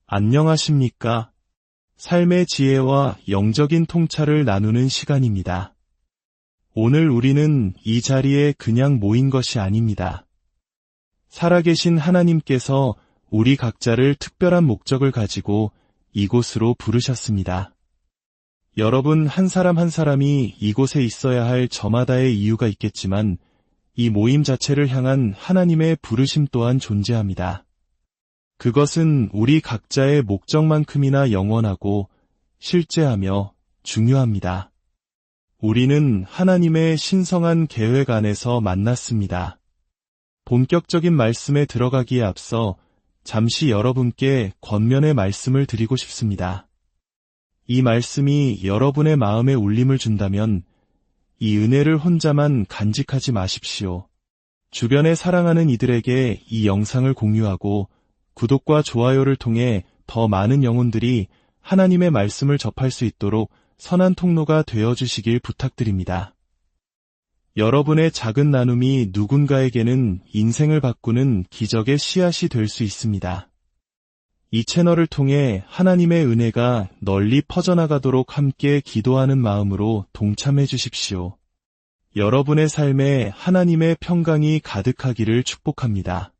안녕하십니까? 삶의 지혜와 영적인 통찰을 나누는 시간입니다. 오늘 우리는 이 자리에 그냥 모인 것이 아닙니다. 살아계신 하나님께서 우리 각자를 특별한 목적을 가지고 이곳으로 부르셨습니다. 여러분 한 사람 한 사람이 이곳에 있어야 할 저마다의 이유가 있겠지만 이 모임 자체를 향한 하나님의 부르심 또한 존재합니다. 그것은 우리 각자의 목적만큼이나 영원하고 실제하며 중요합니다. 우리는 하나님의 신성한 계획 안에서 만났습니다. 본격적인 말씀에 들어가기에 앞서 잠시 여러분께 권면의 말씀을 드리고 싶습니다. 이 말씀이 여러분의 마음에 울림을 준다면 이 은혜를 혼자만 간직하지 마십시오. 주변에 사랑하는 이들에게 이 영상을 공유하고 구독과 좋아요를 통해 더 많은 영혼들이 하나님의 말씀을 접할 수 있도록 선한 통로가 되어주시길 부탁드립니다. 여러분의 작은 나눔이 누군가에게는 인생을 바꾸는 기적의 씨앗이 될 수 있습니다. 이 채널을 통해 하나님의 은혜가 널리 퍼져나가도록 함께 기도하는 마음으로 동참해 주십시오. 여러분의 삶에 하나님의 평강이 가득하기를 축복합니다.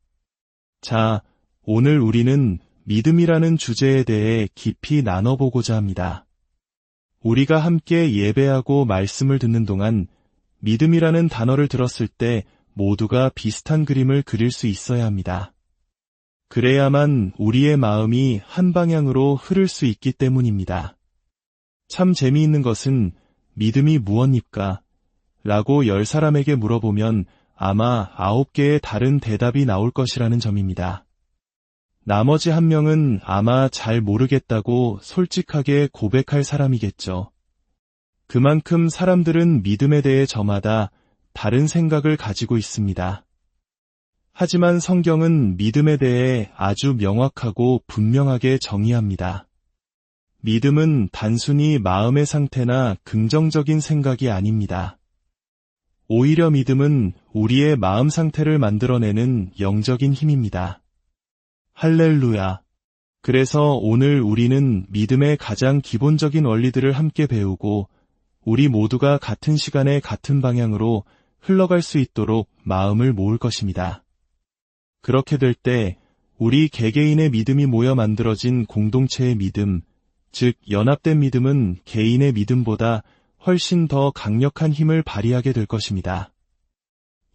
자, 오늘 우리는 믿음이라는 주제에 대해 깊이 나눠보고자 합니다. 우리가 함께 예배하고 말씀을 듣는 동안 믿음이라는 단어를 들었을 때 모두가 비슷한 그림을 그릴 수 있어야 합니다. 그래야만 우리의 마음이 한 방향으로 흐를 수 있기 때문입니다. 참 재미있는 것은 믿음이 무엇입니까? 라고 10사람에게 물어보면 아마 9개의 다른 대답이 나올 것이라는 점입니다. 나머지 한 명은 아마 잘 모르겠다고 솔직하게 고백할 사람이겠죠. 그만큼 사람들은 믿음에 대해 저마다 다른 생각을 가지고 있습니다. 하지만 성경은 믿음에 대해 아주 명확하고 분명하게 정의합니다. 믿음은 단순히 마음의 상태나 긍정적인 생각이 아닙니다. 오히려 믿음은 우리의 마음 상태를 만들어내는 영적인 힘입니다. 할렐루야. 그래서 오늘 우리는 믿음의 가장 기본적인 원리들을 함께 배우고 우리 모두가 같은 시간에 같은 방향으로 흘러갈 수 있도록 마음을 모을 것입니다. 그렇게 될 때 우리 개개인의 믿음이 모여 만들어진 공동체의 믿음, 즉 연합된 믿음은 개인의 믿음보다 훨씬 더 강력한 힘을 발휘하게 될 것입니다.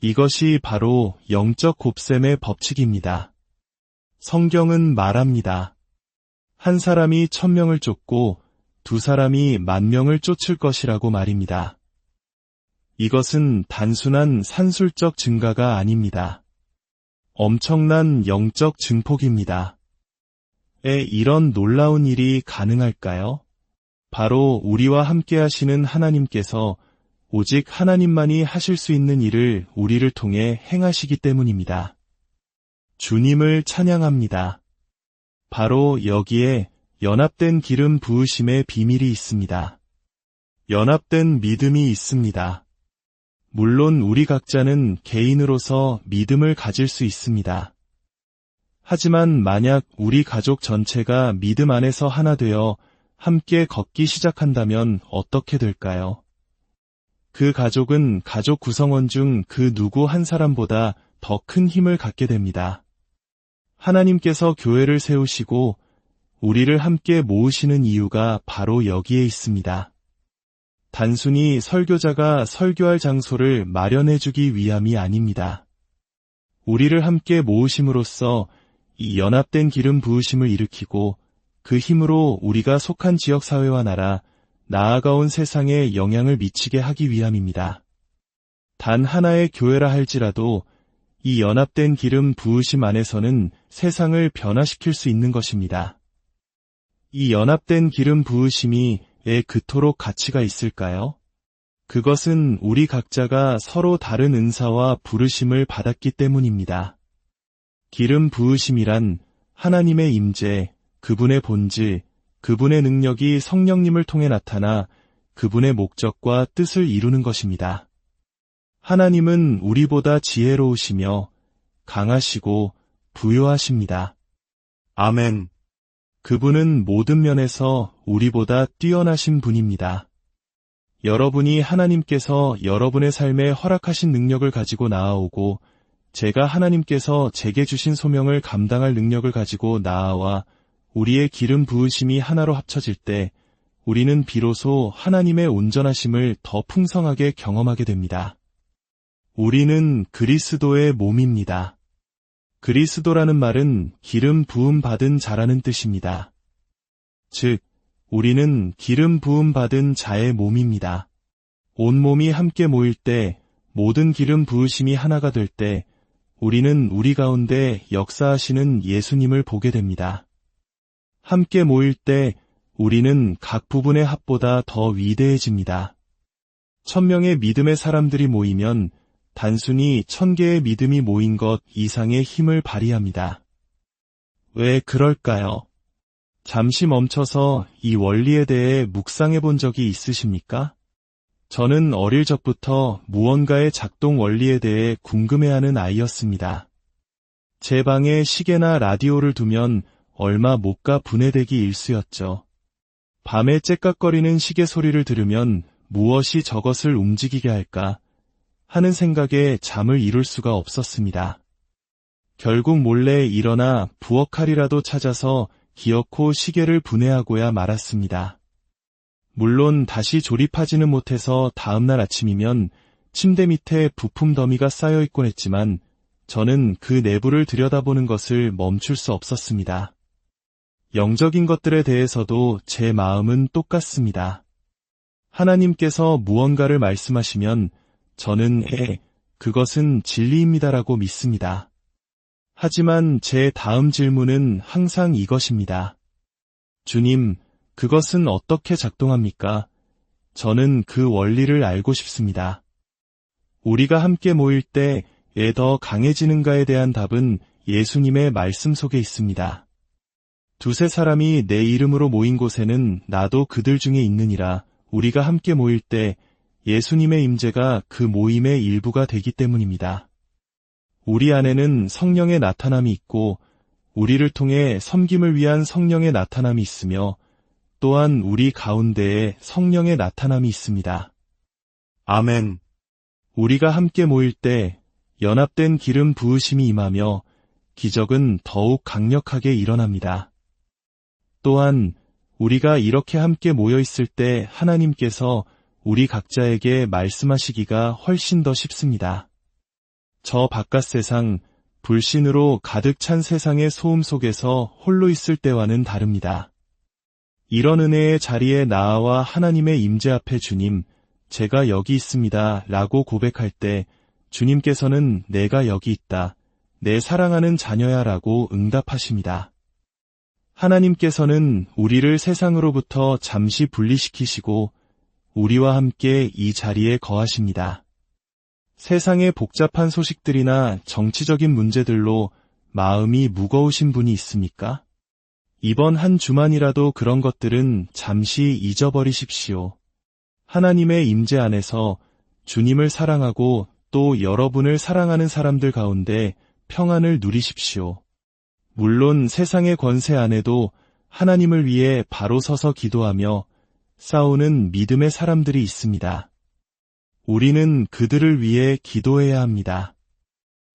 이것이 바로 영적 곱셈의 법칙입니다. 성경은 말합니다. 한 사람이 1000명을 쫓고 2사람이 10,000명을 쫓을 것이라고 말입니다. 이것은 단순한 산술적 증가가 아닙니다. 엄청난 영적 증폭입니다. 이런 놀라운 일이 가능할까요? 바로 우리와 함께 하시는 하나님께서 오직 하나님만이 하실 수 있는 일을 우리를 통해 행하시기 때문입니다. 주님을 찬양합니다. 바로 여기에 연합된 기름 부으심의 비밀이 있습니다. 연합된 믿음이 있습니다. 물론 우리 각자는 개인으로서 믿음을 가질 수 있습니다. 하지만 만약 우리 가족 전체가 믿음 안에서 하나 되어 함께 걷기 시작한다면 어떻게 될까요? 그 가족은 가족 구성원 중 그 누구 한 사람보다 더 큰 힘을 갖게 됩니다. 하나님께서 교회를 세우시고 우리를 함께 모으시는 이유가 바로 여기에 있습니다. 단순히 설교자가 설교할 장소를 마련해주기 위함이 아닙니다. 우리를 함께 모으심으로써 이 연합된 기름 부으심을 일으키고 그 힘으로 우리가 속한 지역사회와 나라, 나아가온 세상에 영향을 미치게 하기 위함입니다. 단 하나의 교회라 할지라도 이 연합된 기름 부으심 안에서는 세상을 변화시킬 수 있는 것입니다. 이 연합된 기름 부으심이 왜 그토록 가치가 있을까요? 그것은 우리 각자가 서로 다른 은사와 부르심을 받았기 때문입니다. 기름 부으심이란 하나님의 임재, 그분의 본질, 그분의 능력이 성령님을 통해 나타나 그분의 목적과 뜻을 이루는 것입니다. 하나님은 우리보다 지혜로우시며 강하시고 부요하십니다. 아멘. 그분은 모든 면에서 우리보다 뛰어나신 분입니다. 여러분이 하나님께서 여러분의 삶에 허락하신 능력을 가지고 나아오고 제가 하나님께서 제게 주신 소명을 감당할 능력을 가지고 나아와 우리의 기름 부으심이 하나로 합쳐질 때 우리는 비로소 하나님의 온전하심을 더 풍성하게 경험하게 됩니다. 우리는 그리스도의 몸입니다. 그리스도라는 말은 기름 부음 받은 자라는 뜻입니다. 즉, 우리는 기름 부음 받은 자의 몸입니다. 온 몸이 함께 모일 때, 모든 기름 부으심이 하나가 될 때, 우리는 우리 가운데 역사하시는 예수님을 보게 됩니다. 함께 모일 때, 우리는 각 부분의 합보다 더 위대해집니다. 1000명의 믿음의 사람들이 모이면 단순히 1000개의 믿음이 모인 것 이상의 힘을 발휘합니다. 왜 그럴까요? 잠시 멈춰서 이 원리에 대해 묵상해 본 적이 있으십니까? 저는 어릴 적부터 무언가의 작동 원리에 대해 궁금해하는 아이였습니다. 제 방에 시계나 라디오를 두면 얼마 못 가 분해되기 일쑤였죠. 밤에 째깍거리는 시계 소리를 들으면 무엇이 저것을 움직이게 할까 하는 생각에 잠을 이룰 수가 없었습니다. 결국 몰래 일어나 부엌칼이라도 찾아서 기어코 시계를 분해하고야 말았습니다. 물론 다시 조립하지는 못해서 다음날 아침이면 침대 밑에 부품 더미가 쌓여 있곤 했지만 저는 그 내부를 들여다보는 것을 멈출 수 없었습니다. 영적인 것들에 대해서도 제 마음은 똑같습니다. 하나님께서 무언가를 말씀하시면 저는 그것은 진리입니다라고 믿습니다. 하지만 제 다음 질문은 항상 이것입니다. 주님, 그것은 어떻게 작동합니까? 저는 그 원리를 알고 싶습니다. 우리가 함께 모일 때에 더 강해지는가에 대한 답은 예수님의 말씀 속에 있습니다. 두세 사람이 내 이름으로 모인 곳에는 나도 그들 중에 있느니라. 우리가 함께 모일 때 예수님의 임재가 그 모임의 일부가 되기 때문입니다. 우리 안에는 성령의 나타남이 있고 우리를 통해 섬김을 위한 성령의 나타남이 있으며 또한 우리 가운데에 성령의 나타남이 있습니다. 아멘. 우리가 함께 모일 때 연합된 기름 부으심이 임하며 기적은 더욱 강력하게 일어납니다. 또한 우리가 이렇게 함께 모여 있을 때 하나님께서 우리 각자에게 말씀하시기가 훨씬 더 쉽습니다. 저 바깥 세상, 불신으로 가득 찬 세상의 소음 속에서 홀로 있을 때와는 다릅니다. 이런 은혜의 자리에 나아와 하나님의 임재 앞에 주님, 제가 여기 있습니다 라고 고백할 때 주님께서는 내가 여기 있다, 내 사랑하는 자녀야 라고 응답하십니다. 하나님께서는 우리를 세상으로부터 잠시 분리시키시고 우리와 함께 이 자리에 거하십니다. 세상의 복잡한 소식들이나 정치적인 문제들로 마음이 무거우신 분이 있습니까? 이번 한 주만이라도 그런 것들은 잠시 잊어버리십시오. 하나님의 임재 안에서 주님을 사랑하고 또 여러분을 사랑하는 사람들 가운데 평안을 누리십시오. 물론 세상의 권세 안에도 하나님을 위해 바로 서서 기도하며 싸우는 믿음의 사람들이 있습니다. 우리는 그들을 위해 기도해야 합니다.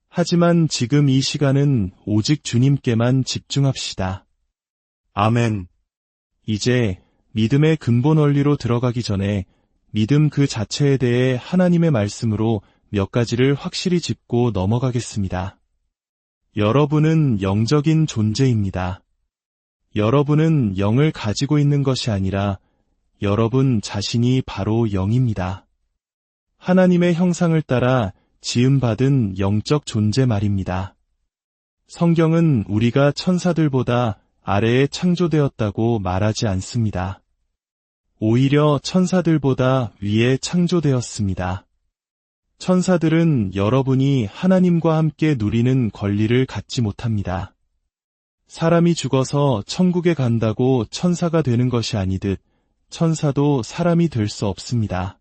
하지만 지금 이 시간은 오직 주님께만 집중합시다. 아멘. 이제 믿음의 근본 원리로 들어가기 전에 믿음 그 자체에 대해 하나님의 말씀으로 몇 가지를 확실히 짚고 넘어가겠습니다. 여러분은 영적인 존재입니다. 여러분은 영을 가지고 있는 것이 아니라 여러분 자신이 바로 영입니다. 하나님의 형상을 따라 지음받은 영적 존재 말입니다. 성경은 우리가 천사들보다 아래에 창조되었다고 말하지 않습니다. 오히려 천사들보다 위에 창조되었습니다. 천사들은 여러분이 하나님과 함께 누리는 권리를 갖지 못합니다. 사람이 죽어서 천국에 간다고 천사가 되는 것이 아니듯 천사도 사람이 될 수 없습니다.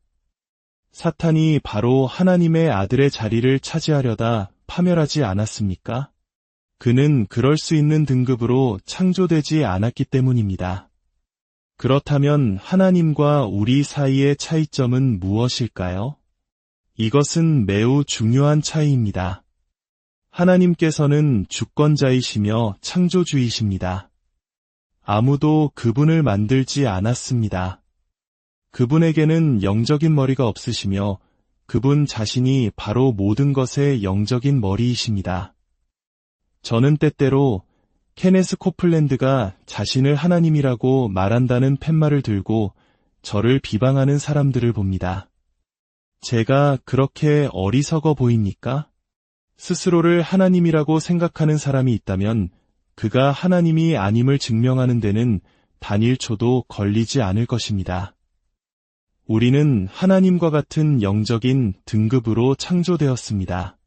사탄이 바로 하나님의 아들의 자리를 차지하려다 파멸하지 않았습니까? 그는 그럴 수 있는 등급으로 창조되지 않았기 때문입니다. 그렇다면 하나님과 우리 사이의 차이점은 무엇일까요? 이것은 매우 중요한 차이입니다. 하나님께서는 주권자이시며 창조주이십니다. 아무도 그분을 만들지 않았습니다. 그분에게는 영적인 머리가 없으시며 그분 자신이 바로 모든 것의 영적인 머리이십니다. 저는 때때로 케네스 코플랜드가 자신을 하나님이라고 말한다는 팻말을 들고 저를 비방하는 사람들을 봅니다. 제가 그렇게 어리석어 보입니까? 스스로를 하나님이라고 생각하는 사람이 있다면 그가 하나님이 아님을 증명하는 데는 단 1초도 걸리지 않을 것입니다. 우리는 하나님과 같은 영적인 등급으로 창조되었습니다.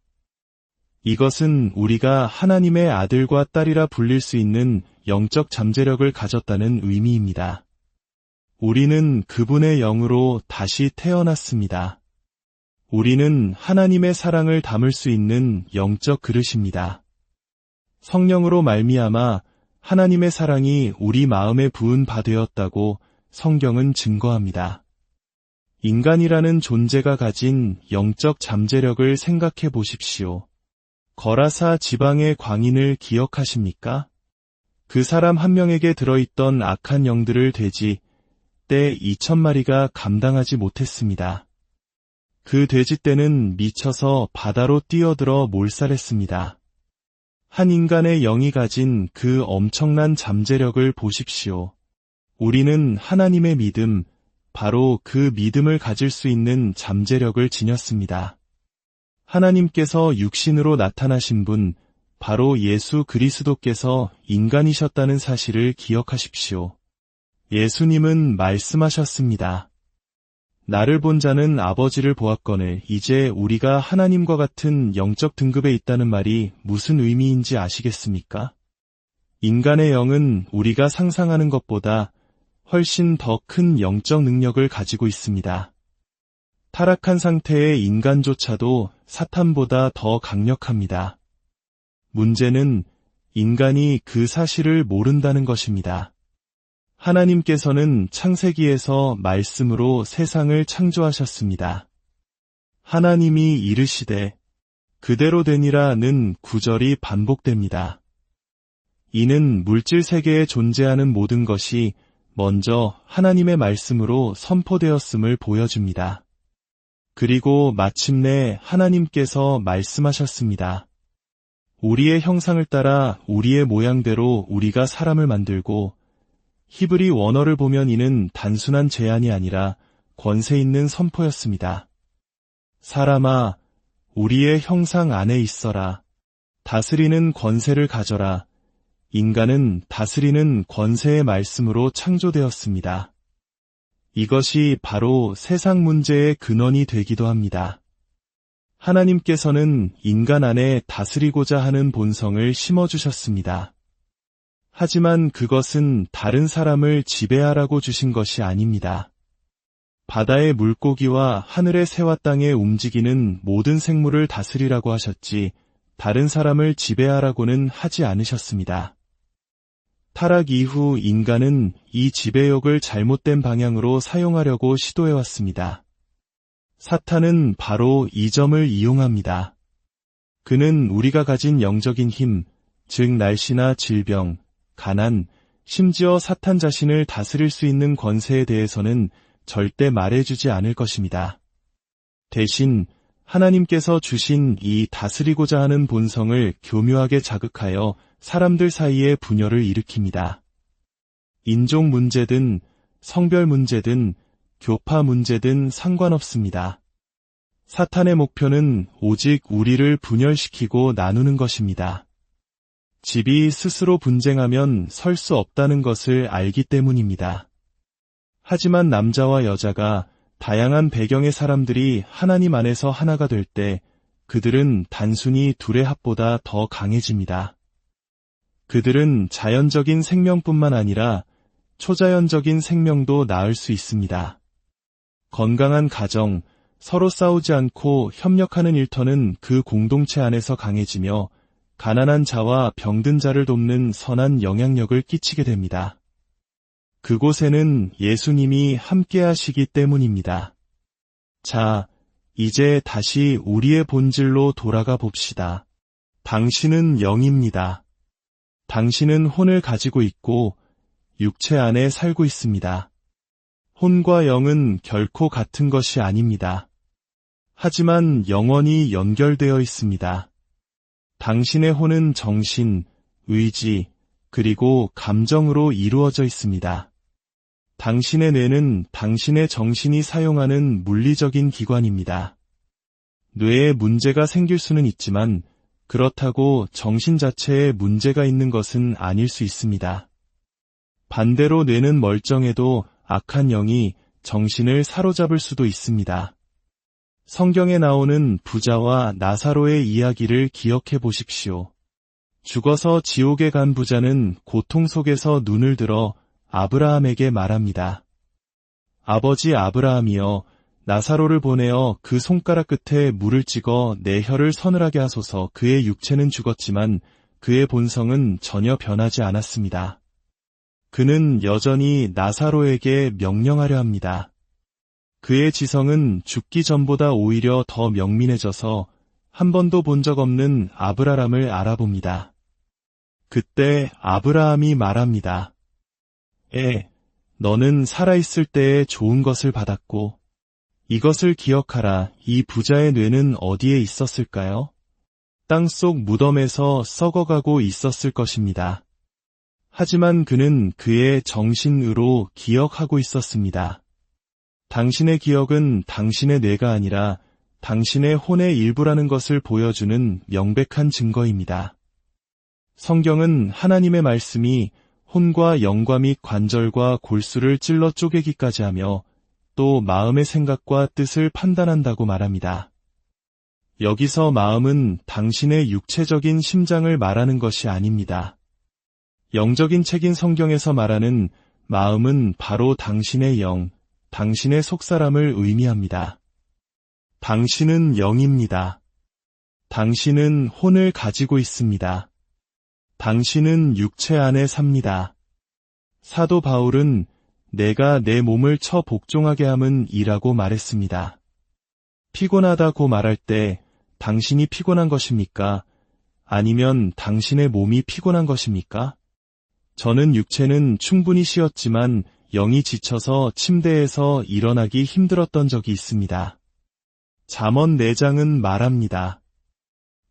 이것은 우리가 하나님의 아들과 딸이라 불릴 수 있는 영적 잠재력을 가졌다는 의미입니다. 우리는 그분의 영으로 다시 태어났습니다. 우리는 하나님의 사랑을 담을 수 있는 영적 그릇입니다. 성령으로 말미암아 하나님의 사랑이 우리 마음에 부은 바 되었다고 성경은 증거합니다. 인간이라는 존재가 가진 영적 잠재력을 생각해 보십시오. 거라사 지방의 광인을 기억하십니까? 그 사람 한 명에게 들어있던 악한 영들을 돼지 떼 2,000마리가 감당하지 못했습니다. 그 돼지떼는 미쳐서 바다로 뛰어들어 몰살했습니다. 한 인간의 영이 가진 그 엄청난 잠재력을 보십시오. 우리는 하나님의 믿음, 바로 그 믿음을 가질 수 있는 잠재력을 지녔습니다. 하나님께서 육신으로 나타나신 분, 바로 예수 그리스도께서 인간이셨다는 사실을 기억하십시오. 예수님은 말씀하셨습니다. 나를 본 자는 아버지를 보았거늘 이제 우리가 하나님과 같은 영적 등급에 있다는 말이 무슨 의미인지 아시겠습니까? 인간의 영은 우리가 상상하는 것보다 훨씬 더 큰 영적 능력을 가지고 있습니다. 타락한 상태의 인간조차도 사탄보다 더 강력합니다. 문제는 인간이 그 사실을 모른다는 것입니다. 하나님께서는 창세기에서 말씀으로 세상을 창조하셨습니다. 하나님이 이르시되 그대로 되니라는 구절이 반복됩니다. 이는 물질 세계에 존재하는 모든 것이 먼저 하나님의 말씀으로 선포되었음을 보여줍니다. 그리고 마침내 하나님께서 말씀하셨습니다. 우리의 형상을 따라 우리의 모양대로 우리가 사람을 만들고 히브리 원어를 보면 이는 단순한 제안이 아니라 권세 있는 선포였습니다. 사람아, 우리의 형상 안에 있어라. 다스리는 권세를 가져라. 인간은 다스리는 권세의 말씀으로 창조되었습니다. 이것이 바로 세상 문제의 근원이 되기도 합니다. 하나님께서는 인간 안에 다스리고자 하는 본성을 심어주셨습니다. 하지만 그것은 다른 사람을 지배하라고 주신 것이 아닙니다. 바다의 물고기와 하늘의 새와 땅에 움직이는 모든 생물을 다스리라고 하셨지 다른 사람을 지배하라고는 하지 않으셨습니다. 타락 이후 인간은 이 지배욕을 잘못된 방향으로 사용하려고 시도해왔습니다. 사탄은 바로 이 점을 이용합니다. 그는 우리가 가진 영적인 힘, 즉 날씨나 질병, 가난, 심지어 사탄 자신을 다스릴 수 있는 권세에 대해서는 절대 말해주지 않을 것입니다. 대신 하나님께서 주신 이 다스리고자 하는 본성을 교묘하게 자극하여 사람들 사이에 분열을 일으킵니다. 인종 문제든 성별 문제든 교파 문제든 상관없습니다. 사탄의 목표는 오직 우리를 분열시키고 나누는 것입니다. 집이 스스로 분쟁하면 설 수 없다는 것을 알기 때문입니다. 하지만 남자와 여자가 다양한 배경의 사람들이 하나님 안에서 하나가 될 때 그들은 단순히 둘의 합보다 더 강해집니다. 그들은 자연적인 생명뿐만 아니라 초자연적인 생명도 낳을 수 있습니다. 건강한 가정, 서로 싸우지 않고 협력하는 일터는 그 공동체 안에서 강해지며 가난한 자와 병든 자를 돕는 선한 영향력을 끼치게 됩니다. 그곳에는 예수님이 함께 하시기 때문입니다. 자, 이제 다시 우리의 본질로 돌아가 봅시다. 당신은 영입니다. 당신은 혼을 가지고 있고 육체 안에 살고 있습니다. 혼과 영은 결코 같은 것이 아닙니다. 하지만 영원히 연결되어 있습니다. 당신의 혼은 정신, 의지, 그리고 감정으로 이루어져 있습니다. 당신의 뇌는 당신의 정신이 사용하는 물리적인 기관입니다. 뇌에 문제가 생길 수는 있지만 그렇다고 정신 자체에 문제가 있는 것은 아닐 수 있습니다. 반대로 뇌는 멀쩡해도 악한 영이 정신을 사로잡을 수도 있습니다. 성경에 나오는 부자와 나사로의 이야기를 기억해 보십시오. 죽어서 지옥에 간 부자는 고통 속에서 눈을 들어 아브라함에게 말합니다. 아버지 아브라함이여, 나사로를 보내어 그 손가락 끝에 물을 찍어 내 혀를 서늘하게 하소서. 그의 육체는 죽었지만 그의 본성은 전혀 변하지 않았습니다. 그는 여전히 나사로에게 명령하려 합니다. 그의 지성은 죽기 전보다 오히려 더 명민해져서 한 번도 본 적 없는 아브라함을 알아봅니다. 그때 아브라함이 말합니다. 너는 살아있을 때에 좋은 것을 받았고 이것을 기억하라. 이 부자의 뇌는 어디에 있었을까요? 땅속 무덤에서 썩어가고 있었을 것입니다. 하지만 그는 그의 정신으로 기억하고 있었습니다. 당신의 기억은 당신의 뇌가 아니라 당신의 혼의 일부라는 것을 보여주는 명백한 증거입니다. 성경은 하나님의 말씀이 혼과 영과 및 관절과 골수를 찔러 쪼개기까지 하며 또 마음의 생각과 뜻을 판단한다고 말합니다. 여기서 마음은 당신의 육체적인 심장을 말하는 것이 아닙니다. 영적인 책인 성경에서 말하는 마음은 바로 당신의 영, 당신의 속사람을 의미합니다. 당신은 영입니다. 당신은 혼을 가지고 있습니다. 당신은 육체 안에 삽니다. 사도 바울은 내가 내 몸을 처 복종하게 함은 이라고 말했습니다. 피곤하다고 말할 때 당신이 피곤한 것입니까? 아니면 당신의 몸이 피곤한 것입니까? 저는 육체는 충분히 쉬었지만 영이 지쳐서 침대에서 일어나기 힘들었던 적이 있습니다. 잠언 4장은 말합니다.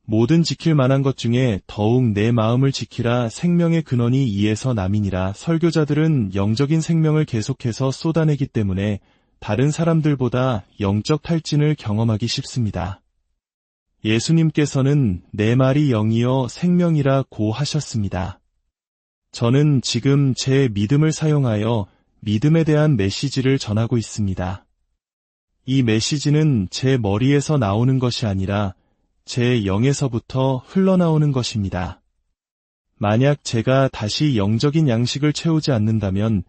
모든 지킬 만한 것 중에 더욱 내 마음을 지키라. 생명의 근원이 이에서 남이니라. 설교자들은 영적인 생명을 계속해서 쏟아내기 때문에 다른 사람들보다 영적 탈진을 경험하기 쉽습니다. 예수님께서는 내 말이 영이요 생명이라고 하셨습니다. 저는 지금 제 믿음을 사용하여 믿음에 대한 메시지를 전하고 있습니다. 이 메시지는 제 머리에서 나오는 것이 아니라 제 영에서부터 흘러나오는 것입니다. 만약 제가 다시 영적인 양식을 채우지 않는다면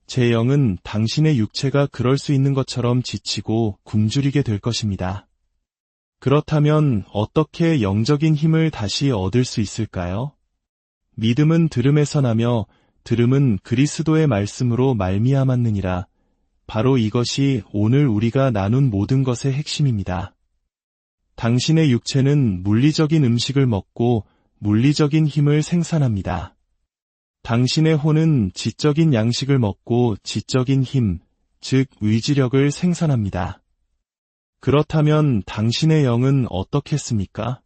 제 영은 당신의 육체가 그럴 수 있는 것처럼 지치고 굶주리게 될 것입니다. 그렇다면 어떻게 영적인 힘을 다시 얻을 수 있을까요? 믿음은 들음에서 나며 들음은 그리스도의 말씀으로 말미암았느니라. 바로 이것이 오늘 우리가 나눈 모든 것의 핵심입니다. 당신의 육체는 물리적인 음식을 먹고 물리적인 힘을 생산합니다. 당신의 혼은 지적인 양식을 먹고 지적인 힘, 즉 의지력을 생산합니다. 그렇다면 당신의 영은 어떻겠습니까?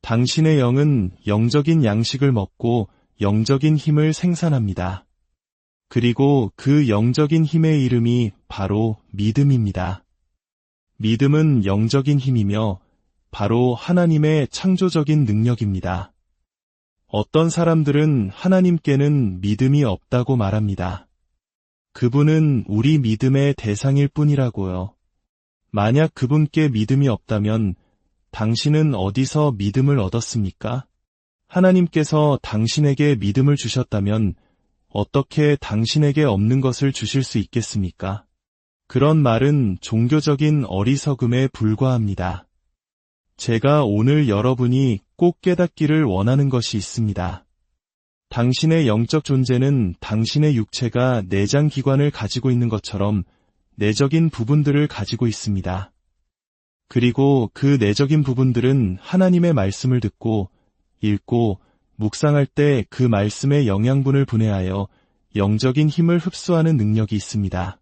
당신의 영은 영적인 양식을 먹고 영적인 힘을 생산합니다. 그리고 그 영적인 힘의 이름이 바로 믿음입니다. 믿음은 영적인 힘이며 바로 하나님의 창조적인 능력입니다. 어떤 사람들은 하나님께는 믿음이 없다고 말합니다. 그분은 우리 믿음의 대상일 뿐이라고요. 만약 그분께 믿음이 없다면 당신은 어디서 믿음을 얻었습니까? 하나님께서 당신에게 믿음을 주셨다면 어떻게 당신에게 없는 것을 주실 수 있겠습니까? 그런 말은 종교적인 어리석음에 불과합니다. 제가 오늘 여러분이 꼭 깨닫기를 원하는 것이 있습니다. 당신의 영적 존재는 당신의 육체가 내장 기관을 가지고 있는 것처럼 내적인 부분들을 가지고 있습니다. 그리고 그 내적인 부분들은 하나님의 말씀을 듣고 읽고 묵상할 때 그 말씀의 영양분을 분해하여 영적인 힘을 흡수하는 능력이 있습니다.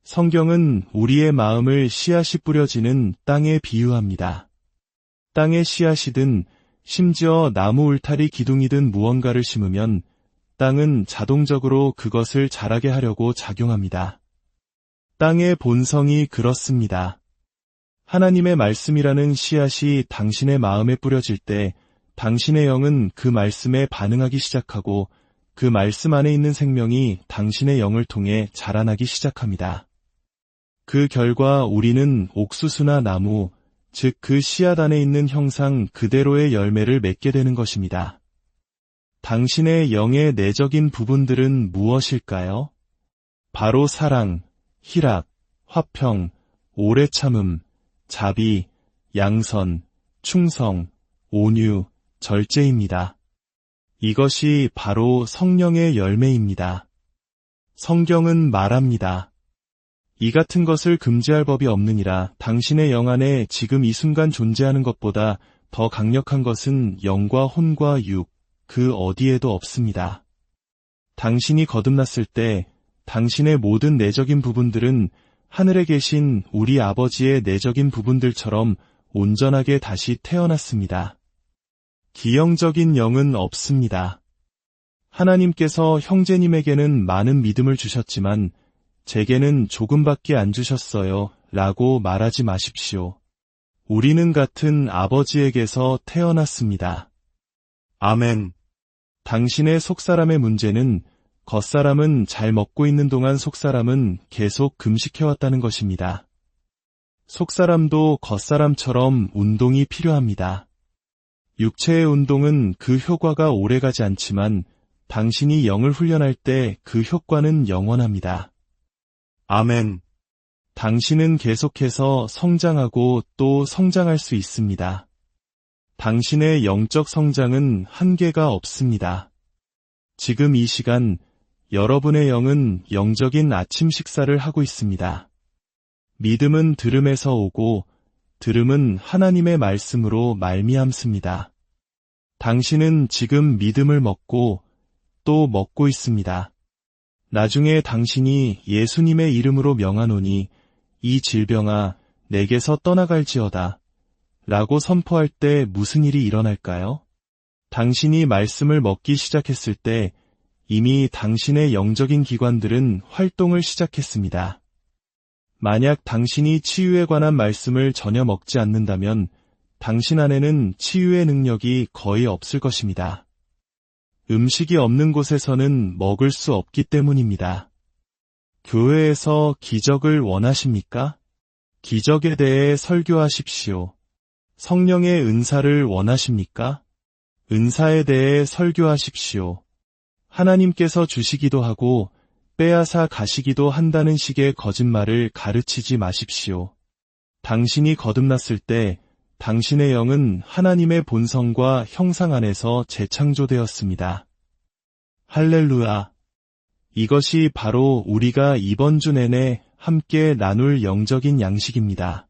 성경은 우리의 마음을 씨앗이 뿌려지는 땅에 비유합니다. 땅에 씨앗이든 심지어 나무 울타리 기둥이든 무언가를 심으면 땅은 자동적으로 그것을 자라게 하려고 작용합니다. 땅의 본성이 그렇습니다. 하나님의 말씀이라는 씨앗이 당신의 마음에 뿌려질 때 당신의 영은 그 말씀에 반응하기 시작하고 그 말씀 안에 있는 생명이 당신의 영을 통해 자라나기 시작합니다. 그 결과 우리는 옥수수나 나무, 즉 그 씨앗 안에 있는 형상 그대로의 열매를 맺게 되는 것입니다. 당신의 영의 내적인 부분들은 무엇일까요? 바로 사랑, 희락, 화평, 오래 참음, 자비, 양선, 충성, 온유, 절제입니다. 이것이 바로 성령의 열매입니다. 성경은 말합니다. 이 같은 것을 금지할 법이 없느니라. 당신의 영 안에 지금 이 순간 존재하는 것보다 더 강력한 것은 영과 혼과 육, 그 어디에도 없습니다. 당신이 거듭났을 때 당신의 모든 내적인 부분들은 하늘에 계신 우리 아버지의 내적인 부분들처럼 온전하게 다시 태어났습니다. 기형적인 영은 없습니다. 하나님께서 형제님에게는 많은 믿음을 주셨지만 제게는 조금밖에 안 주셨어요 라고 말하지 마십시오. 우리는 같은 아버지에게서 태어났습니다. 아멘. 당신의 속사람의 문제는 겉사람은 잘 먹고 있는 동안 속사람은 계속 금식해왔다는 것입니다. 속사람도 겉사람처럼 운동이 필요합니다. 육체의 운동은 그 효과가 오래가지 않지만 당신이 영을 훈련할 때 그 효과는 영원합니다. 아멘. 당신은 계속해서 성장하고 또 성장할 수 있습니다. 당신의 영적 성장은 한계가 없습니다. 지금 이 시간 여러분의 영은 영적인 아침 식사를 하고 있습니다. 믿음은 들음에서 오고 들음은 하나님의 말씀으로 말미암습니다. 당신은 지금 믿음을 먹고 또 먹고 있습니다. 나중에 당신이 예수님의 이름으로 명하노니 이 질병아 내게서 떠나갈지어다 라고 선포할 때 무슨 일이 일어날까요? 당신이 말씀을 먹기 시작했을 때 이미 당신의 영적인 기관들은 활동을 시작했습니다. 만약 당신이 치유에 관한 말씀을 전혀 먹지 않는다면 당신 안에는 치유의 능력이 거의 없을 것입니다. 음식이 없는 곳에서는 먹을 수 없기 때문입니다. 교회에서 기적을 원하십니까? 기적에 대해 설교하십시오. 성령의 은사를 원하십니까? 은사에 대해 설교하십시오. 하나님께서 주시기도 하고 빼앗아 가시기도 한다는 식의 거짓말을 가르치지 마십시오. 당신이 거듭났을 때 당신의 영은 하나님의 본성과 형상 안에서 재창조되었습니다. 할렐루야. 이것이 바로 우리가 이번 주 내내 함께 나눌 영적인 양식입니다.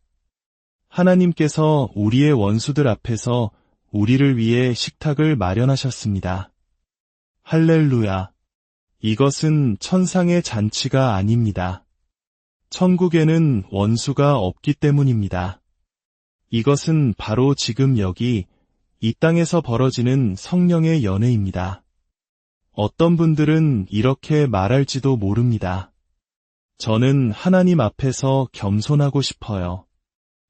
하나님께서 우리의 원수들 앞에서 우리를 위해 식탁을 마련하셨습니다. 할렐루야. 이것은 천상의 잔치가 아닙니다. 천국에는 원수가 없기 때문입니다. 이것은 바로 지금 여기 이 땅에서 벌어지는 성령의 연회입니다. 어떤 분들은 이렇게 말할지도 모릅니다. 저는 하나님 앞에서 겸손하고 싶어요.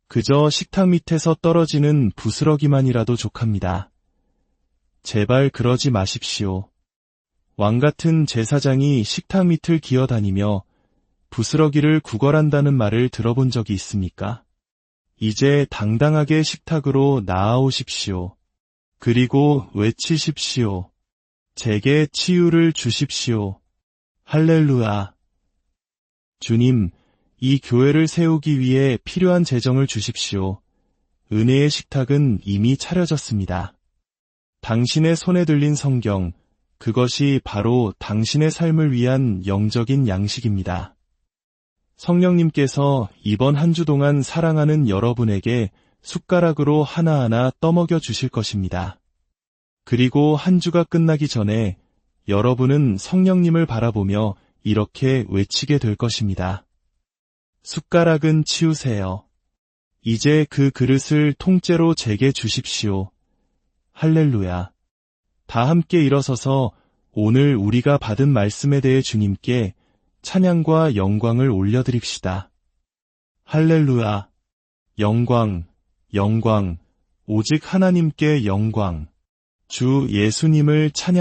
그저 식탁 밑에서 떨어지는 부스러기만이라도 족합니다. 제발 그러지 마십시오. 왕같은 제사장이 식탁 밑을 기어다니며 부스러기를 구걸한다는 말을 들어본 적이 있습니까? 이제 당당하게 식탁으로 나아오십시오. 그리고 외치십시오. 제게 치유를 주십시오. 할렐루야. 주님, 이 교회를 세우기 위해 필요한 재정을 주십시오. 은혜의 식탁은 이미 차려졌습니다. 당신의 손에 들린 성경, 그것이 바로 당신의 삶을 위한 영적인 양식입니다. 성령님께서 이번 한 주 동안 사랑하는 여러분에게 숟가락으로 하나하나 떠먹여 주실 것입니다. 그리고 한 주가 끝나기 전에 여러분은 성령님을 바라보며 이렇게 외치게 될 것입니다. 숟가락은 치우세요. 이제 그 그릇을 통째로 제게 주십시오. 할렐루야. 다 함께 일어서서 오늘 우리가 받은 말씀에 대해 주님께 찬양과 영광을 올려드립시다. 할렐루야. 영광, 영광, 오직 하나님께 영광. 주 예수님을 찬양합니다.